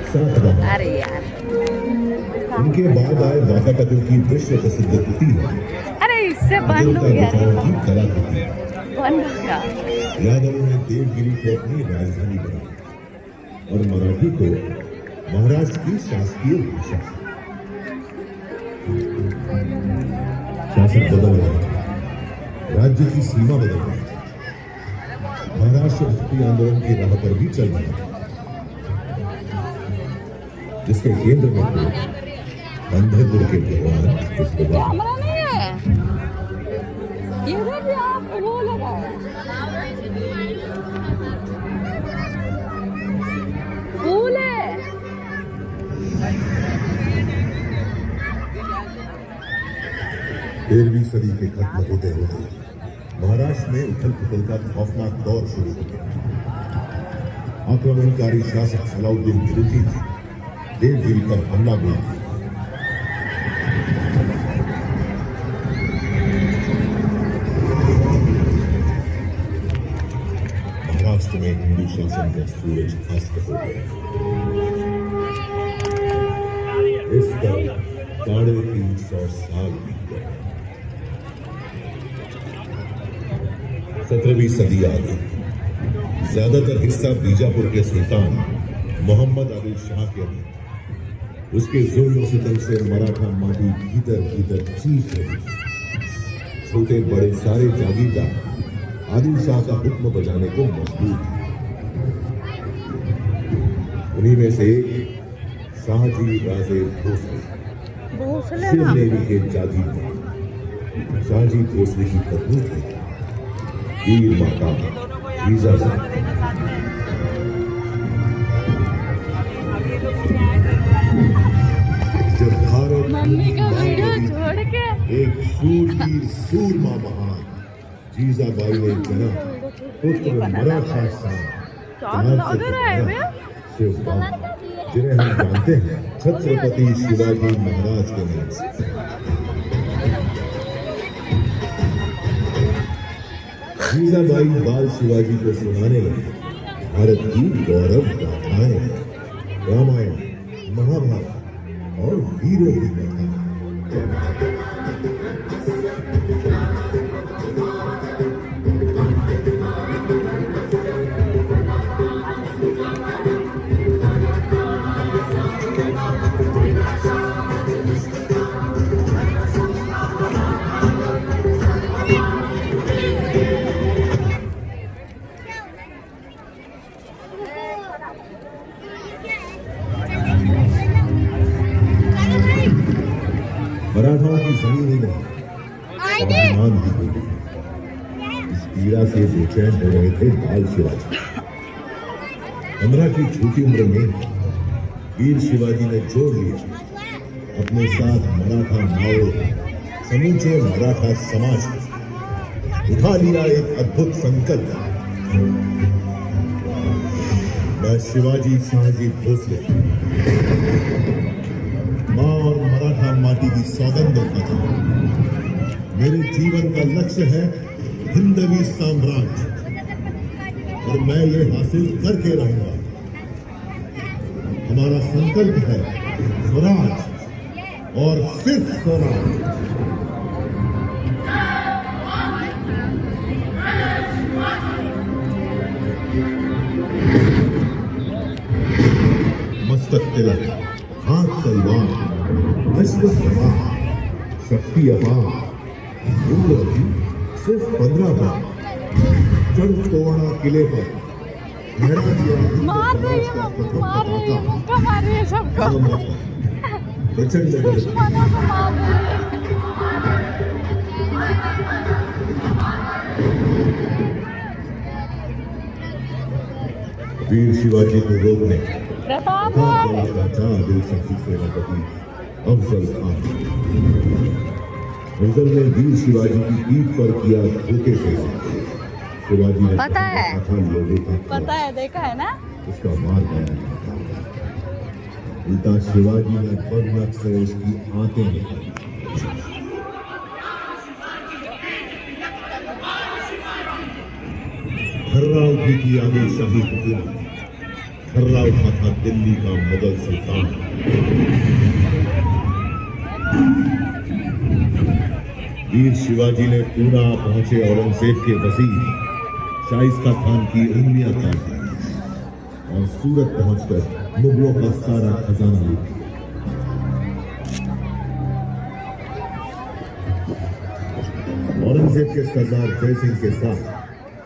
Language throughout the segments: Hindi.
सातवाहन। अरे यार, उनके बाद आए वाकाटकर की विश्व प्रसिद्ध कृति है अरे इससे बंद हो अजंता गया, गुफाओं की कलाकृति। बंद हो गया। यादवों ने देवगिरी को अपनी राजधानी बनाई और मराठी को महाराष्ट्र की शासकीय भाषा। शासक बदल रहे थे, राज्य की सीमा बदल रही थी, महाराष्ट्र भक्ति आंदोलन की राह पर भी चल रहा था, जिसके केंद्र में थे पंढरपुर के भगवान विठोबा। कैमरा नहीं है, इधर भी आप वो लगा है, फूल है। 13वीं सदी के खत्म होते होते महाराष्ट्र में उथल पुथल का खौफनाक दौर शुरू हो गया। आक्रमणकारी शासक सलाउद्दीन खिलजी ने देवगिरी पर हमला बोल दिया। महाराष्ट्र में हिंदू शासन का सूरज अस्त हो गया। इस पर 350 साल बीत गए। 17वीं सदी आ गई। ज्यादातर हिस्सा बीजापुर के सुल्तान मोहम्मद आदिल शाह के अधीन। उसके जुल्म सितम से मराठा माटी भीतर भीतर चीख रही थी। छोटे बड़े सारे जागीरदार आदिल शाह का हुक्म बजाने को मजबूर थे। उन्हीं में से एक शाहजी राजे भोसले शिवनेरी के जागीरदार शाहजी भोसले की पत्नी थी वीर माता जीजाबाई। जब भारत मम्मी का वीडियो छोड़ के एक शूरवीर सूरमा महान जीजाबाई ने जना पुत्र मराठा शिवबाई, जिन्हें हम जानते हैं छत्रपति शिवाजी महाराज के नाम से। जीजाबाई बाल शिवाजी को सुनाने लगे भारत की गौरव गाथाएं, रामायण, महाभारत और वीरों की कथा। मराठाओं की जमीन ही नहीं, आसमान भी डूबी। इस पीड़ा से बेचैन हो रहे थे बाल शिवाजी। 15 की छोटी उम्र में वीर शिवाजी ने जोड़ लिया अपने साथ मराठा माओ, समूचे मराठा समाज को। उठा लिया एक अद्भुत संकल्प, मैं शिवाजी शाहजी भोसले मां और मराठा माटी की सौगंध देता हूं। मेरे जीवन का लक्ष्य है हिंदवी साम्राज्य और मैं ये हासिल करके रहूंगा। हमारा संकल्प है स्वराज और सिर्फ स्वराज। मस्तक तिलक, हाथ तलवार, अश्व सवार, शक्ति अपार, उम्र भी सिर्फ 15 बार। चढ़ तोड़ना किले पर, लहरा दिया मार रही है, मार रही है सबको, प्रचंड दुश्मनों को मार रही है। वीर शिवाजी को रोकने प्रताप दिल शक्ति सेनापति अफजल खान। अफजल ने वीर शिवाजी की पीठ पर किया धोखे से शिवाजी ने पता है, लोगों का पता है, देखा है ना, उसका मार गया। उल्टा शिवाजी ने बदनक से उसकी आंखें निकाली। हर्रा उठी की आगे शाही हुकूमत, थर्रा उठा था दिल्ली का मुगल सुल्तान। वीर शिवाजी ने पूना पहुंचे औरंगजेब के वजीर शाइस्ता खान की उंगलियां काट दी और सूरत पहुंचकर मुगलों का सारा खजाना लूट लिया। औरंगजेब के सरदार जय सिंह के साथ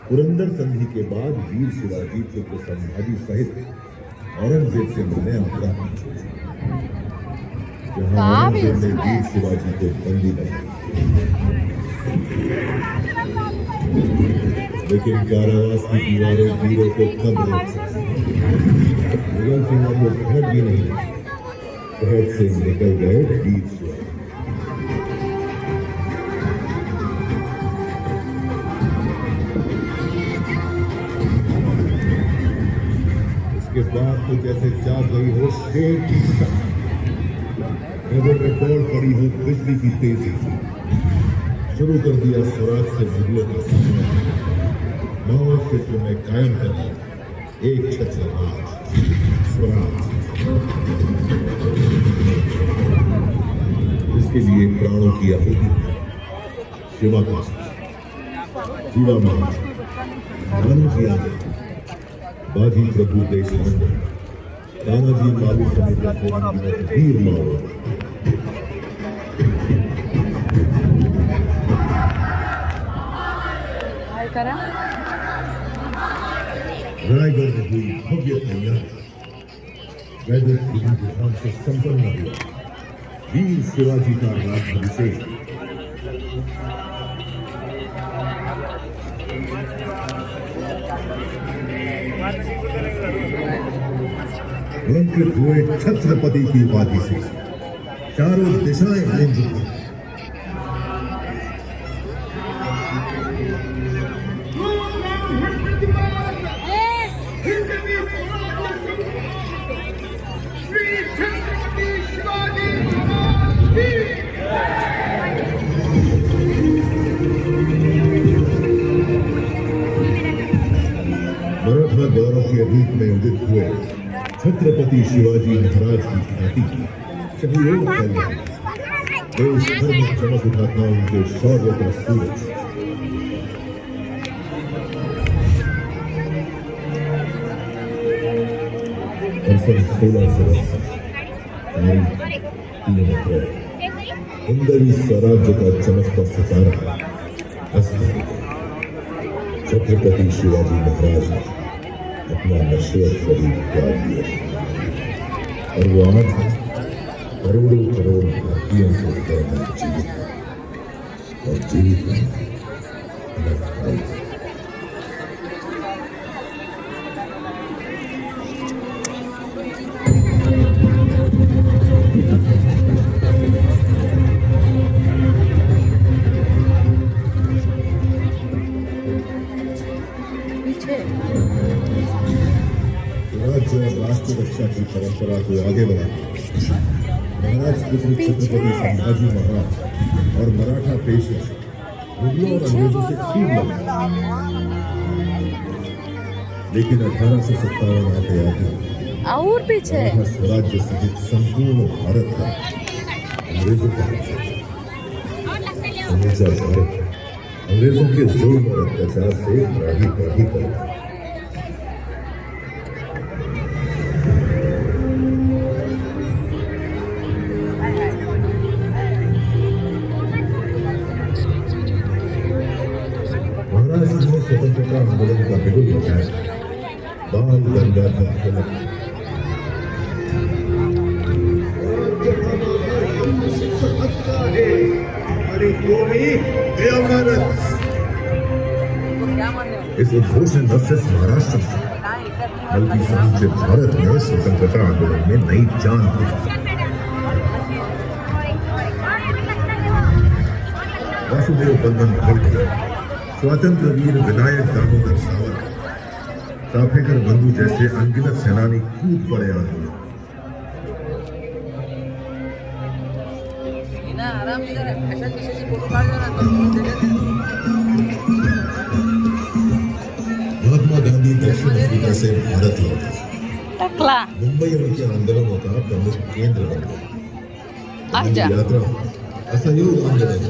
पुरंदर संधि के बाद वीर शिवाजी पुत्र संभाजी सहित औरंगजेब से मिलने आगरा पहुंचे, जहां औरंगजेब ने वीर शिवाजी को बंदी बनाया। लेकिन कारावास की दीवारें वीरों को कब रोक सकती? मुगल सेना को घट भी नहीं, शहर से निकल गए वीर शिवाजी। इसके बाद तो जैसे जाग गई हो शेर की नजर में दौड़ पड़ी हो बिजली की तेजी से, शुरू कर दिया स्वराज से मुगलों का सामना। नौ क्षेत्र में कायम करना एक छत्र राज स्वराज, इसके लिए प्राणों की आहुति शिवा का जीवा महान किया बागी प्रभु देशपांडे, तानाजी मालू समेत वीर माओ। रायगढ़ में हुई भव्य तैयारी, वैदिक विधि विधान से संपन्न हुआ वीर शिवाजी का राज्याभिषेक। अलंकृत हुए छत्रपति की उपाधि से चारों दिशाएं गूंज उठी। मराठा गौरव के रूप में उदित हुए छत्रपति शिवाजी महाराज की ख्याति चहुओर फैल गई। देश भर में चमक उठा था उनके शौर्य का सूरज। सन 1680 3 अप्रैल हिंदवी स्वराज्य का चमकता सितारा अस्त हो गया। छत्रपति शिवाजी महाराज ने अपना नश्वर शरीर त्याग दिया और वो आज करोड़ों करोड़ भारतीयों के हृदय में जीवित है और जीवित है। राज्य और राष्ट्र रक्षा की परंपरा को आगे बढ़ाते महाराज पुत्र छत्रपति संभाजी महाराज और मराठा पेशवा मुगलों और अंग्रेजों से खूब लड़े, लेकिन 1857 आते आते और पीछे मराठा स्वराज्य सहित संपूर्ण भारत का अंग्रेजों का समूचा भारत अंग्रेजों के जुल्म और अत्याचार से राही राही कर गया। महाराष्ट्र में स्वतंत्रता आंदोलन का बिगुल बजाया बाल गंगाधर तिलक। इस उद्घोष ने न सिर्फ महाराष्ट्र में बल्कि समूचे भारत में स्वतंत्रता आंदोलन में नई जान फूंकी। वासुदेव बंधन भड़के स्वतंत्र वीर विनायक दामोदर सावरकर, चाफेकर बंधु जैसे अनगिनत सेनानी कूद पड़े आंदोलन। महात्मा गांधी दक्षिण अफ्रीका से भारत लौटे। टकला मुंबई उनके आंदोलनों का प्रमुख केंद्र बन गया। आजा यात्रा असहयोग आंदोलन,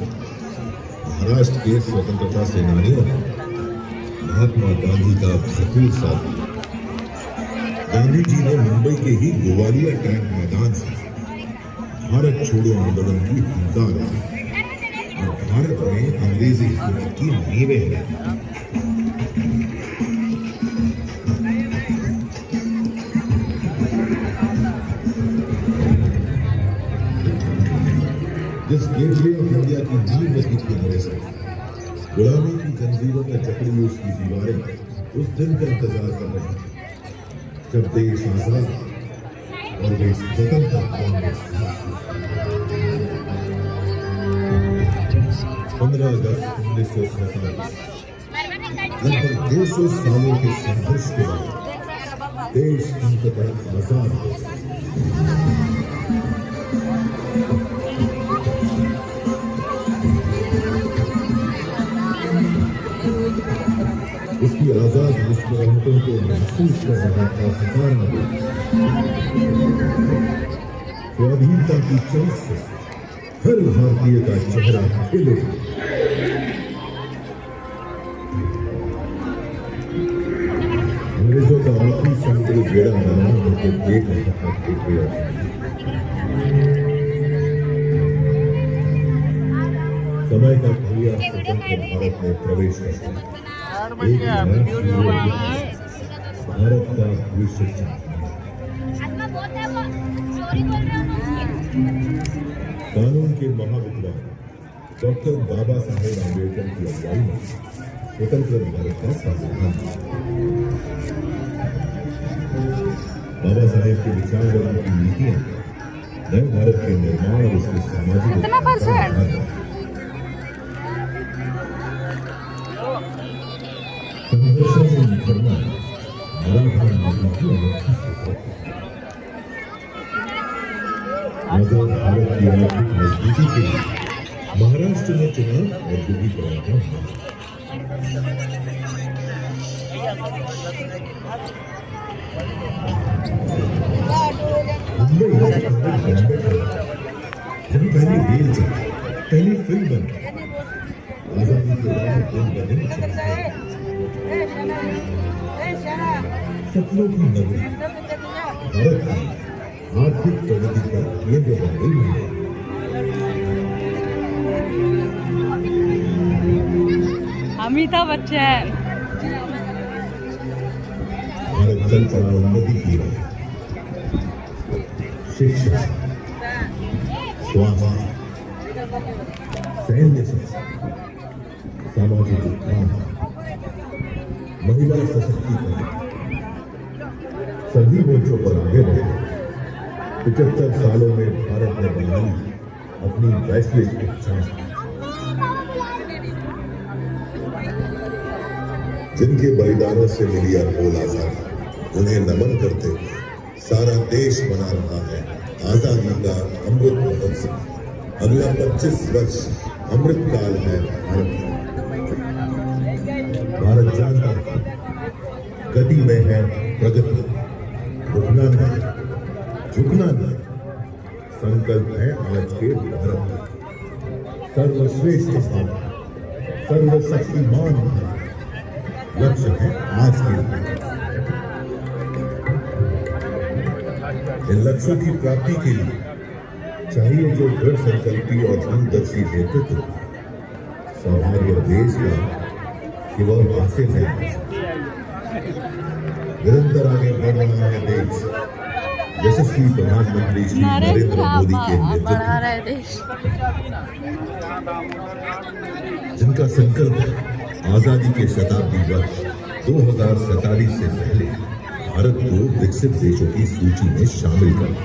महाराष्ट्र के स्वतंत्रता सेनानियों ने महात्मा गांधी का भरपूर साथ दिया। गांधी जी ने मुंबई के ही गोवालिया टैंक मैदान से भारत छोड़ो आंदोलन की हुंकार की और भारत में अंग्रेजी हुकूमत की नींवें रखी। जिस गेटवे ऑफ इंडिया की नींव रखी थी अंग्रेज ने, गुलामी की जंजीरों में जकड़ी हुई उसकी दीवारें उस दिन का इंतजार कर रही थी जब देश आजाद और वे स्वतंत्र कांग्रेस 15 अगस्त 1947 लगभग 200 सालों के संघर्ष के बाद देश अंततः आजाद हो गया। उसकी आजाद मुस्कुराहटों को महसूस कर रहा था सरकार में स्वाधीनता की चमक से हर भारतीय का चेहरा खिले। अंग्रेजों का आखिरी समुद्री बेड़ा रवाना होकर देख रहा था गेटवे ऑफ समय का भैया स्वतंत्र भारत में प्रवेश करता है। एक भारत का भविष्य कानून के महाविद्वान डॉक्टर बाबा साहेब आम्बेडकर की अगुवाई में स्वतंत्र भारत का संविधान। बाबा साहेब के विचारधारा की नीतियां नए भारत के निर्माण और उसके सामाजिक संघर्षों में निखरना मराठा माता की अनोखी सफलता। आजाद भारत की आर्थिक मजबूती के लिए महाराष्ट्र ने चुना औद्योगिकरण का मार्ग। मुंबई जब पहली रेल चली, पहली फिल्म बनी, आजादी के बाद दिन ब दिन सपनों की नगरी भारत की आर्थिक प्रगति का केंद्र बन गई है। अमिताभ बच्चन भारत चल पड़ा उन्नति की राह। शिक्षा, स्वास्थ्य, सैन्य शक्ति, सामाजिक उत्थान, महिला सशक्तिकरण सभी मोर्चों पर आगे बढ़े। 75 सालों में भारत ने बना ली अपनी वैश्विक पहचान। जिनके बलिदानों से मिली अनमोल आजादी, उन्हें नमन करते हुए सारा देश मना रहा है आजादी का अमृत महोत्सव। अगला 25 वर्ष अमृत काल है भारत। भारत जानता है गति में है प्रगति, रुकना नहीं, झुकना नहीं। संकल्प है आज के भारत का सर्वश्रेष्ठ भारत, सर्वशक्तिमान भारत। लक्ष्य है आज के भारत। इन लक्ष्यों की प्राप्ति के लिए चाहिए जो दृढ़ संकल्पी और दूरदर्शी नेतृत्व। सौभाग्य देश का कि वह हासिल है। निरंतर आगे बढ़ रहा है देश यशस्वी प्रधानमंत्री श्री नरेंद्र मोदी के नेतृत्व, जिनका संकल्प है आजादी के शताब्दी वर्ष 2047 से पहले भारत को विकसित देशों की सूची में शामिल करना,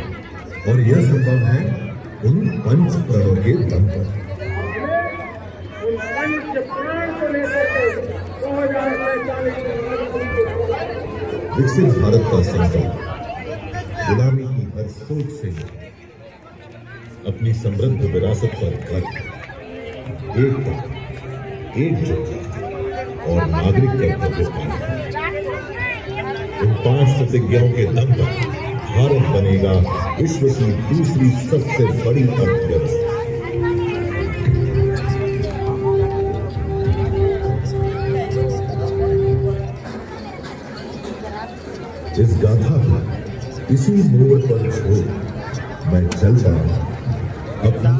और यह संभव है उन पंच प्रणों के दम पर। विकसित भारत का संकल्प गुलामी की हर सोच से अपनी समृद्ध विरासत पर घर, एकता, एकजुटता और नागरिक कर्तव्य पालन। इन 5 प्रतिज्ञाओं के दम पर भारत बनेगा विश्व की दूसरी सबसे बड़ी अर्थव्यवस्था। इस गाथा को इसी मोड़ पर छोड़ मैं चल पड़ा अपनी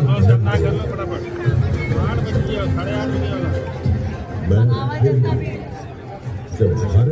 मैं फिर जब भारत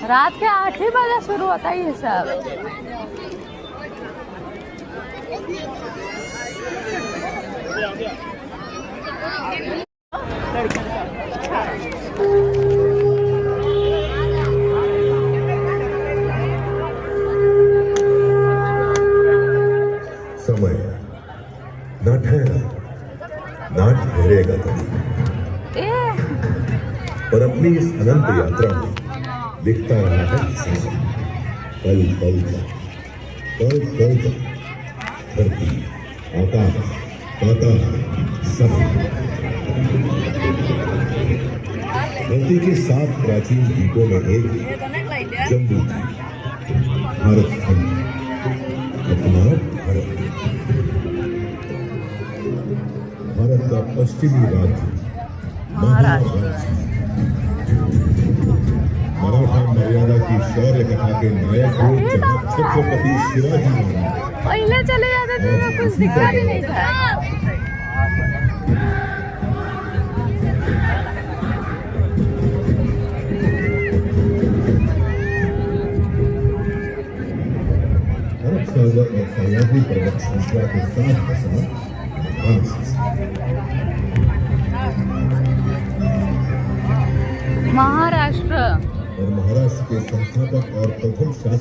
रात के 8 ही बजे शुरू होता है ये सब। समय न ठहरा ना ठहरेगा कभी, पर अपनी इस अनंत यात्रा में लिखता रहा है समय। पल पल तक, पल पल तक, धरती, आकाश, पाताल, सब। धरती के 7 प्राचीन द्वीपों में एक जम्बू द्वीप, भारत खंड, अपना भारत। भारत का पश्चिमी राज्य महाराष्ट्र, मराठा मर्यादा की शौर्य कथा के नायक हुए जहां छत्रपति शिवाजी महाराज। पहले चले जाते थे तो कुछ दिखा ही नहीं था। अरब सागर और सह्याद्री पर्वत श्रृंखला के साथ बसा महाराष्ट्र और महाराष्ट्र के संस्थापक और प्रथम शासक